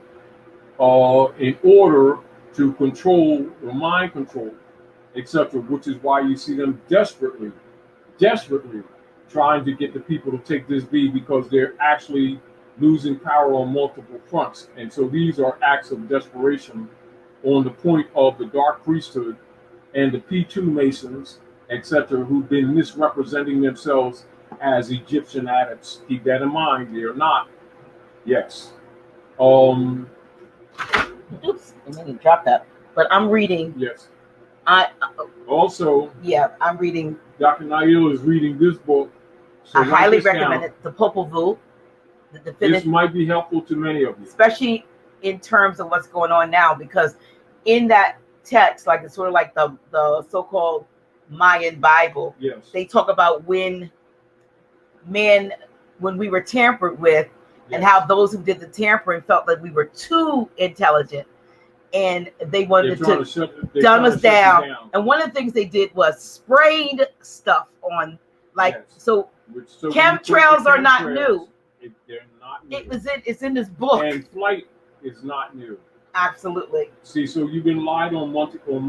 in order to control the mind control, etc., which is why you see them desperately trying to get the people to take this V, because they're actually losing power on multiple fronts. And so these are acts of desperation on the point of the dark priesthood and the P2 Masons, etc., who've been misrepresenting themselves as Egyptian adepts. Keep that in mind. They are not. Yes.
Oops, I didn't drop that. But I'm reading.
Yes.
I'm reading.
Dr. Nail is reading this book. So
I highly recommend it. The Popol Vuh.
This might be helpful to many of you,
especially in terms of what's going on now, because in that text, like it's sort of like the so-called Mayan Bible.
Yes.
They talk about when we were tampered with,
yes,
and how those who did the tampering felt that we were too intelligent, and they wanted to dumb us down. And one of the things they did was sprayed stuff on, like, yes. So chemtrails are not new.
They're not new.
It's in this book.
And flight is not new.
Absolutely.
See, so you've been lied on multiple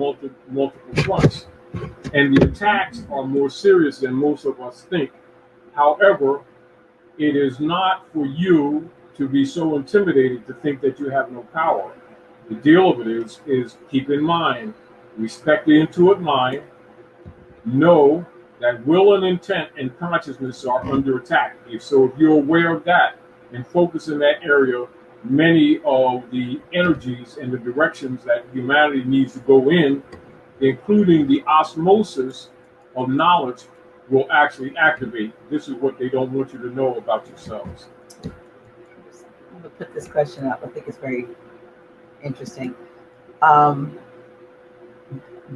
fronts, and the attacks are more serious than most of us think. However, it is not for you to be so intimidated to think that you have no power. The deal of it is keep in mind, respect the intuitive mind, know that will and intent and consciousness are under attack. If you're aware of that and focus in that area, many of the energies and the directions that humanity needs to go in, including the osmosis of knowledge, will actually activate. This is what they don't want you to know about yourselves.
I'm going to put this question up. I think it's very interesting.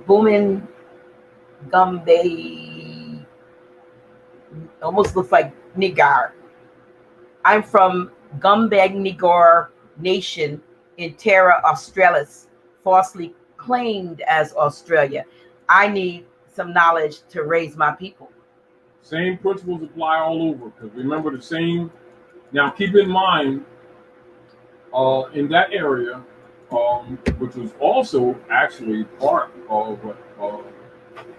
Boomin Gumbe almost looks like Nigar. I'm from Gumbag Nigar Nation in Terra Australis, falsely claimed as Australia. I need some knowledge to raise my people.
Same principles apply all over, because remember the same. Now, keep in mind, in that area, which was also actually part of what,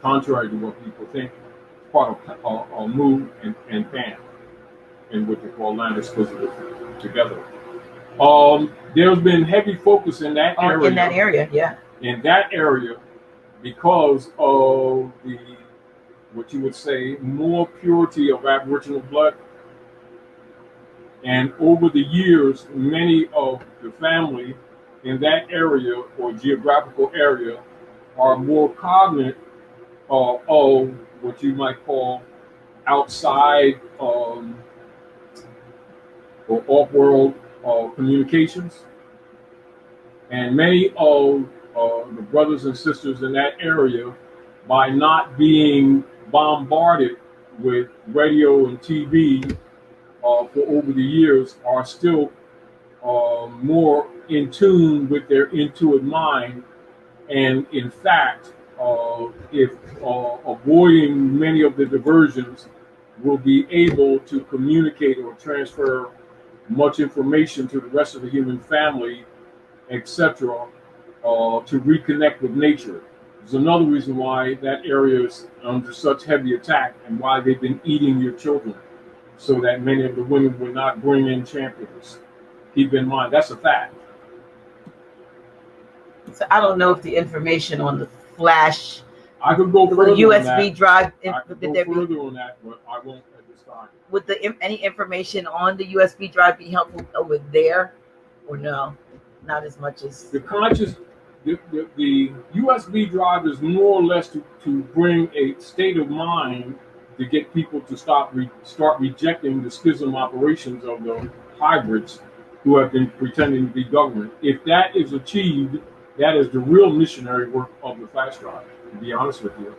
contrary to what people think, part of Mu and Pan, in what they call land exclusive together. There's been heavy focus in that area.
In that area, yeah.
In that area, because of the, what you would say, more purity of Aboriginal blood. And over the years, many of the family in that area or geographical area are more cognizant of what you might call outside or off-world communications. And many of the brothers and sisters in that area, by not being bombarded with radio and TV for over the years, are still more in tune with their intuitive mind. And in fact, if avoiding many of the diversions, will be able to communicate or transfer much information to the rest of the human family, etc., to reconnect with nature. There's another reason why that area is under such heavy attack and why they've been eating your children, so that many of the women will not bring in champions. Keep in mind, that's a fact.
So I don't know if the information on the flash,
I could go further
USB drive,
I could go further on that, but I won't at this time.
Would any information on the USB drive be helpful over there, or no? Not as much as
the conscious. The USB drive is more or less to bring a state of mind to get people to start rejecting the schism operations of the hybrids who have been pretending to be government. If that is achieved, that is the real missionary work of the flash drive, to be honest with you.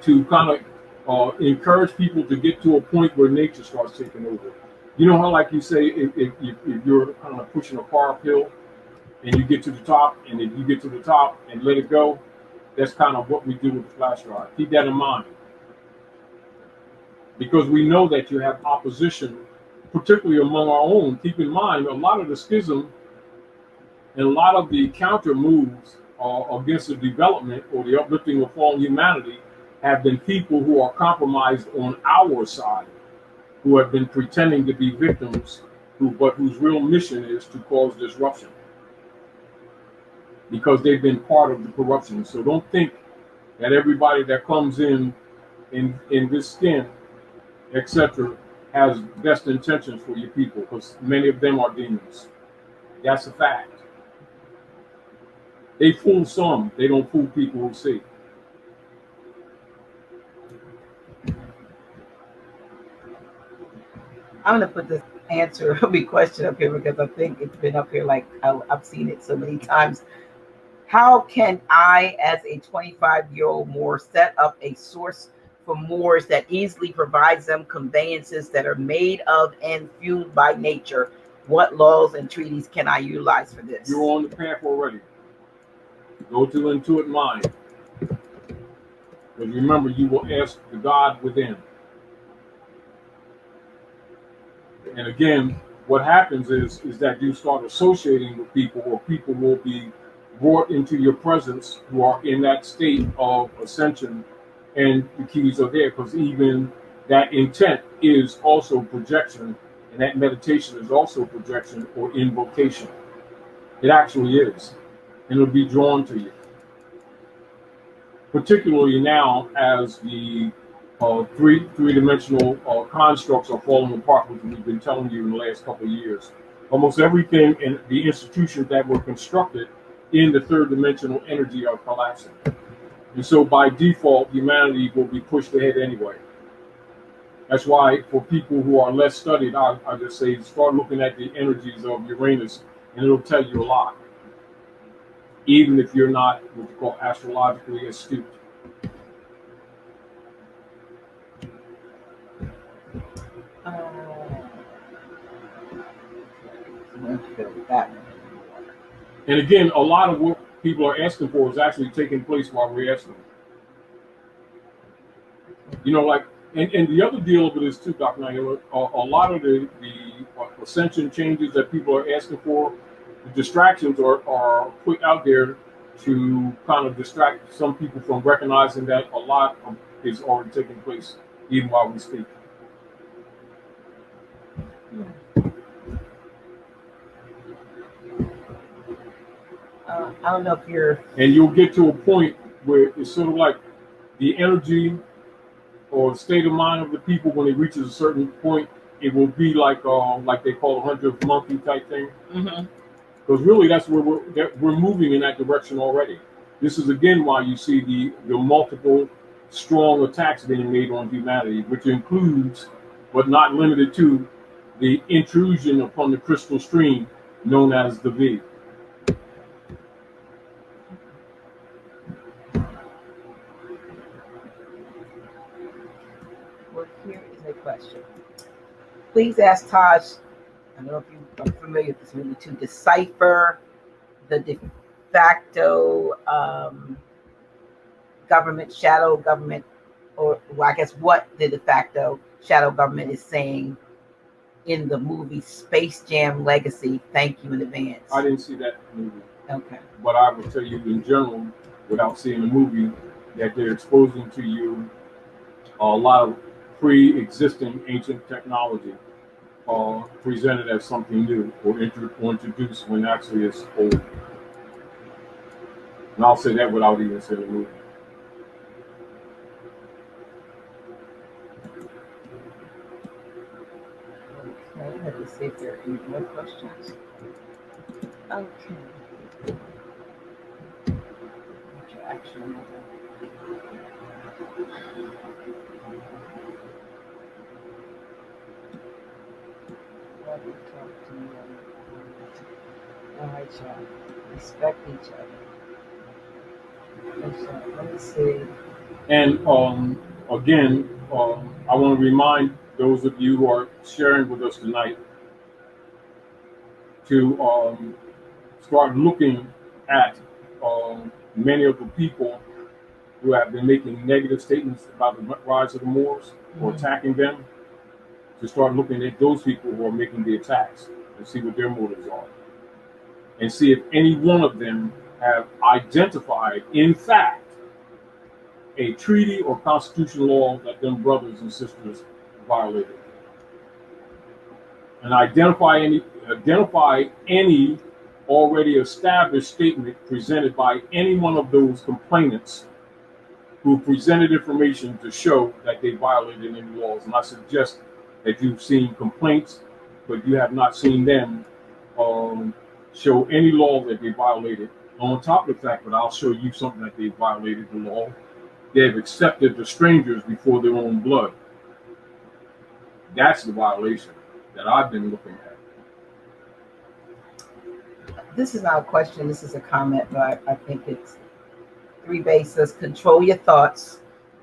To kind of encourage people to get to a point where nature starts taking over. You know how, like you say, if you're kind of pushing a car uphill and you get to the top, and if you get to the top and let it go, that's kind of what we do with the flash drive. Keep that in mind. Because we know that you have opposition, particularly among our own. Keep in mind, a lot of the schism and a lot of the counter moves against the development or the uplifting of fallen humanity have been people who are compromised on our side, who have been pretending to be victims, but whose real mission is to cause disruption, because they've been part of the corruption. So don't think that everybody that comes in this skin, etc., has best intentions for your people, because many of them are demons. That's a fact. They fool some, they don't fool people who see.
I'm going to put this answer of the question up here because I think it's been up here like I've seen it so many times. How can I, as a 25-year-old Moor, set up a source for Moors that easily provides them conveyances that are made of and fueled by nature? What laws and treaties can I utilize for this?
You're on the path already. Go to intuitive mind. Because remember, you will ask the God within. And again, what happens is that you start associating with people, or people will be brought into your presence who are in that state of ascension, and the keys are there, because even that intent is also projection, and that meditation is also projection or invocation. It actually is, and it'll be drawn to you. Particularly now, as the three-dimensional constructs are falling apart, which we've been telling you in the last couple of years. Almost everything in the institutions that were constructed in the third-dimensional energy are collapsing. And so by default, humanity will be pushed ahead anyway. That's why for people who are less studied, I just say start looking at the energies of Uranus, and it'll tell you a lot. Even if you're not what you call astrologically astute. And again, a lot of what people are asking for is actually taking place while we're asking. You know, like, and the other deal of it is too, Dr. Naila, a lot of the ascension changes that people are asking for, the distractions are put out there to kind of distract some people from recognizing that a lot is already taking place even while we speak.
I don't know if you're.
And you'll get to a point where it's sort of like the energy or state of mind of the people when it reaches a certain point. It will be like they call 100th monkey type thing. Because really, that's where we're moving in that direction already. This is again why you see the multiple strong attacks being made on humanity, which includes, but not limited to, the intrusion upon the crystal stream known as the V.
Well, here is a question. Please ask Taj, I don't know if you are familiar with this movie, to decipher the de facto government, shadow government, or well, I guess what the de facto shadow government is saying in the movie Space Jam Legacy. Thank you in advance.
I didn't see that movie.
Okay.
But I would tell you in general, without seeing the movie, that they're exposing to you a lot of pre-existing ancient technology presented as something new or introduced when actually it's old. And I'll say that without even seeing the movie.
Okay, let me see if there are any more questions. Okay. Interaction. All right, y'all. Respect each other. Let me see.
And again, I want to remind those of you who are sharing with us tonight to start looking at many of the people who have been making negative statements about the rise of the Moors or attacking them, to start looking at those people who are making the attacks and see what their motives are. And see if any one of them have identified, in fact, a treaty or constitutional law that them brothers and sisters violated. And identify any already established statement presented by any one of those complainants who presented information to show that they violated any laws. And I suggest that you've seen complaints, but you have not seen them show any law that they violated. On top of the fact that I'll show you something that they violated the law, they have accepted the strangers before their own blood. That's the violation that I've been looking at.
This is not a question, this is a comment, but I think it's 3 bases. Control your thoughts.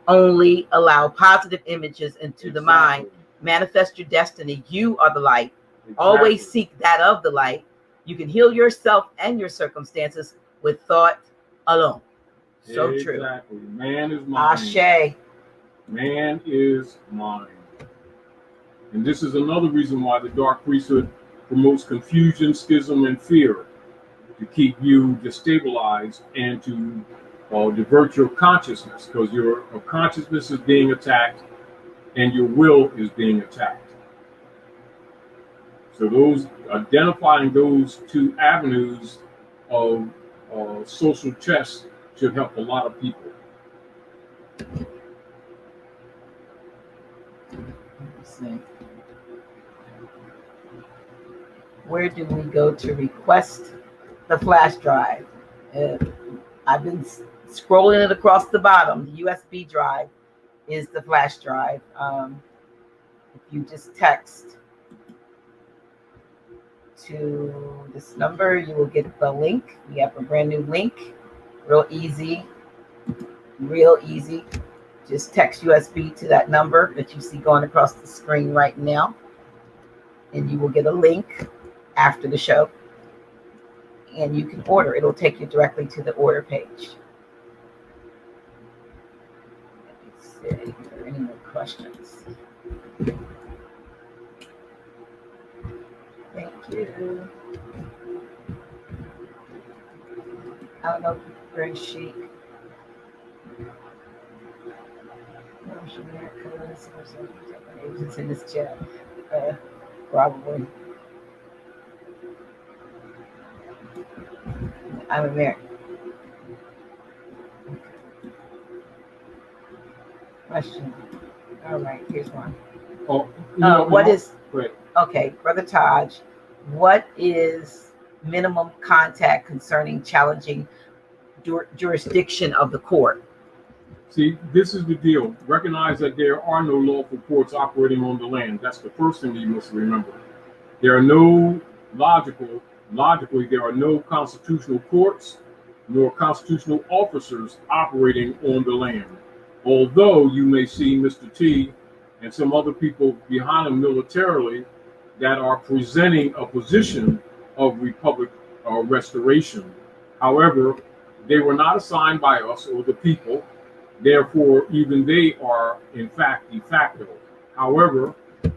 Only allow positive images into the mind. Manifest your destiny. You are the light. Always seek that of the light. You can heal yourself and your circumstances with thought alone. So true.
Exactly. Man is mind.
Ashe.
Man is mind. And this is another reason why the dark priesthood promotes confusion, schism, and fear, to keep you destabilized and to divert your consciousness, because your consciousness is being attacked and your will is being attacked. So identifying those 2 avenues of social chess should help a lot of people.
Let's see. Where do we go to request the flash drive? I've been scrolling it across the bottom. The USB drive is the flash drive. If you just text to this number, you will get the link. We have a brand new link. Real easy. Just text USB to that number that you see going across the screen right now, and you will get a link after the show. and you can order. It'll take you directly to the order page. Let's see if there are any more questions. Thank you. I don't know, very chic. It's in this chat. Probably. I'm American. Question. All right, here's one.
Oh,
what is
great.
Okay, Brother Taj, what is minimum contact concerning challenging jurisdiction of the court?
See, this is the deal. Recognize that there are no lawful courts operating on the land. That's the first thing you must remember. There are no logically, there are no constitutional courts nor constitutional officers operating on the land. Although you may see Mr. T and some other people behind him militarily that are presenting a position of republic restoration. However, they were not assigned by us or the people. Therefore, even they are, in fact, de facto. However,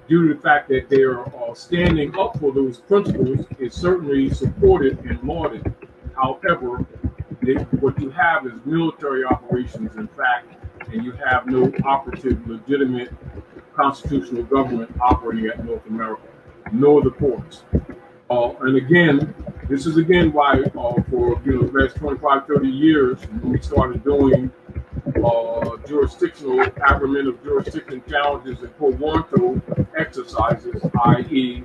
due to the fact that they are standing up for those principles, is certainly supported and lauded. However, what you have is military operations, in fact, and you have no operative, legitimate constitutional government operating at North America, nor the courts. And again, this is again why for the last 25, 30 years, when we started doing jurisdictional agreement of jurisdiction challenges and pro wanto exercises, i.e.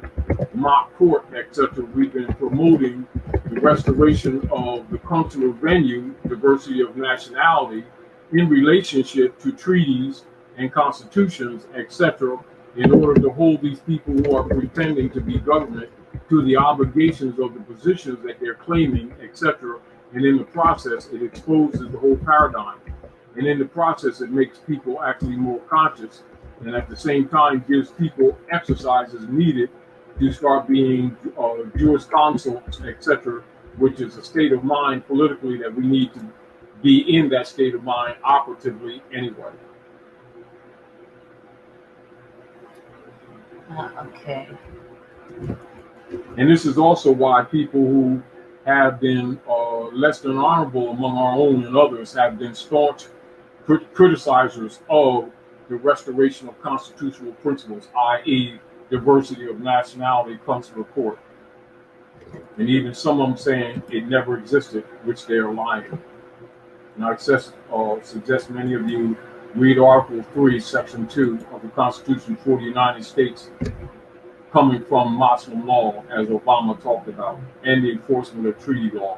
mock court, etc., we've been promoting the restoration of the consular venue, diversity of nationality, in relationship to treaties and constitutions, etc., in order to hold these people who are pretending to be government to the obligations of the positions that they're claiming, etc. And in the process, it exposes the whole paradigm. And in the process, it makes people actually more conscious, and at the same time gives people exercises needed to start being jurisconsults, etc., which is a state of mind politically that we need to be in that state of mind operatively anyway.
Okay.
And this is also why people who have been less than honorable among our own and others have been staunch criticizers of the restoration of constitutional principles, i.e. diversity of nationality comes to the court. And even some of them saying it never existed, which they are lying. And I suggest many of you read Article 3, Section 2 of the Constitution for the United States, coming from Muslim law, as Obama talked about, and the enforcement of treaty law.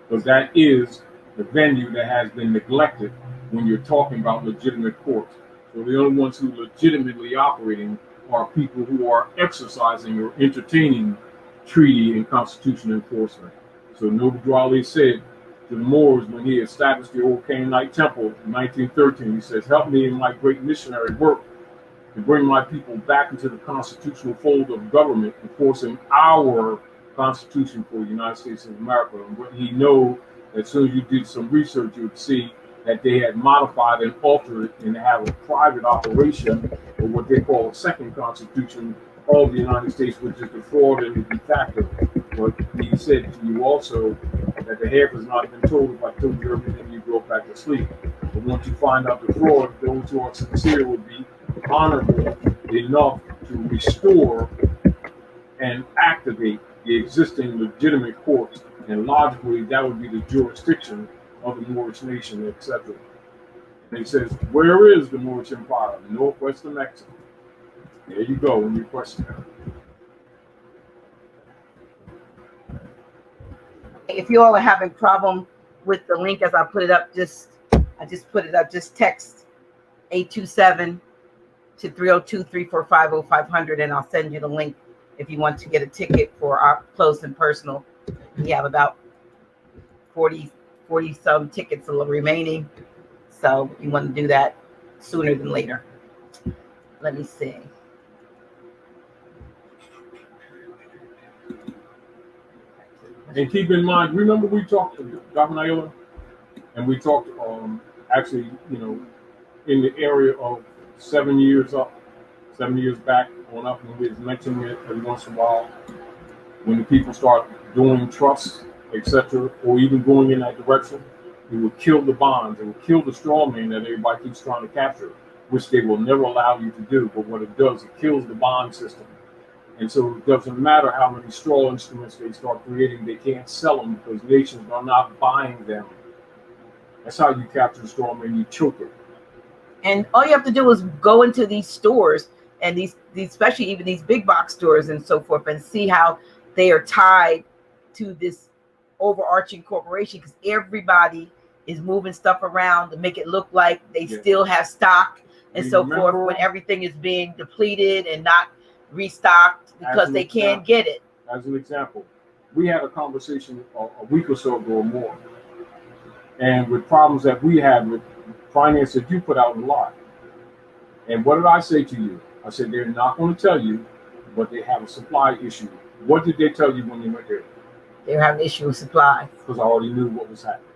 Because that is the venue that has been neglected when you're talking about legitimate courts. So the only ones who are legitimately operating are people who are exercising or entertaining treaty and constitution enforcement. So Noble Ali said to the Moors when he established the old Canaanite temple in 1913, he says, "Help me in my great missionary work to bring my people back into the constitutional fold of government, enforcing our Constitution for the United States of America." And what he know, as soon as you did some research, you would see that they had modified and altered it and have a private operation, or what they call a second constitution of the United States, which is the fraud and the de facto. But he said to you also that the half has not been told. If I told you everything, you go back to sleep. But once you find out the fraud, those who are sincere would be honorable enough to restore and activate the existing legitimate courts, and logically that would be the jurisdiction of the Moorish nation, etc. And he says, where is the Moorish Empire? Northwest of Mexico. There you go in your question.
If you all are having problem with the link as I put it up, I just put it up, just text 827 to 302-345-0500, and I'll send you the link if you want to get a ticket for our close and personal. We have about 40 some tickets remaining, so you want to do that sooner than later. Let me see.
And keep in mind, remember we talked to Dr. Naila, and we talked actually, in the area of 7 years back on up, when we was mentioning it every once in a while, when the people start doing trusts, etc., or even going in that direction, it would kill the bonds, it would kill the straw man that everybody keeps trying to capture, which they will never allow you to do. But what it does, it kills the bond system. And so it doesn't matter how many straw instruments they start creating, they can't sell them because nations are not buying them. That's how you capture the straw man, you choke it.
And all you have to do is go into these stores and these especially even these big box stores and so forth, and see how they are tied to this overarching corporation, because everybody is moving stuff around to make it look like they still have stock and so forth, when everything is being depleted and not restocked because they can't get it.
As an example, we had a conversation a week or so ago or more, and with problems that we had with finance that you put out in lot. And what did I say to you? I said they're not going to tell you, but they have a supply issue. What did they tell you when you went there?
They're having an issue with supply.
Because I already knew what was happening.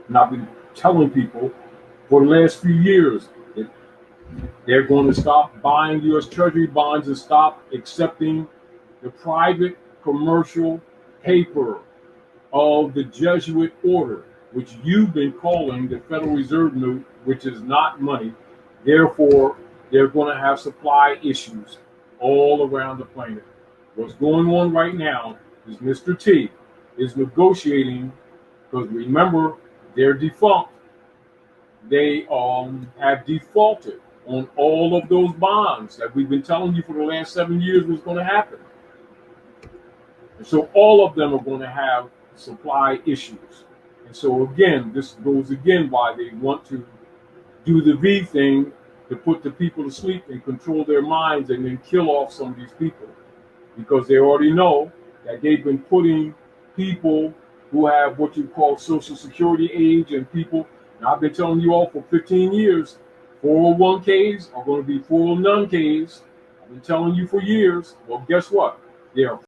And I've been telling people for the last few years that they're going to stop buying U.S. Treasury bonds and stop accepting the private commercial paper of the Jesuit order, which you've been calling the Federal Reserve note, which is not money. Therefore, they're going to have supply issues all around the planet. What's going on right now is Mr. T is negotiating, because remember, they're defunct. They have defaulted on all of those bonds that we've been telling you for the last 7 years was going to happen. And so all of them are going to have supply issues. And so again, this goes again why they want to do the V thing, to put the people to sleep and control their minds and then kill off some of these people. Because they already know that they've been putting people who have what you call Social Security age and people, and I've been telling you all for 15 years, 401ks are going to be 409ks. I've been telling you for years. Well, guess what? They are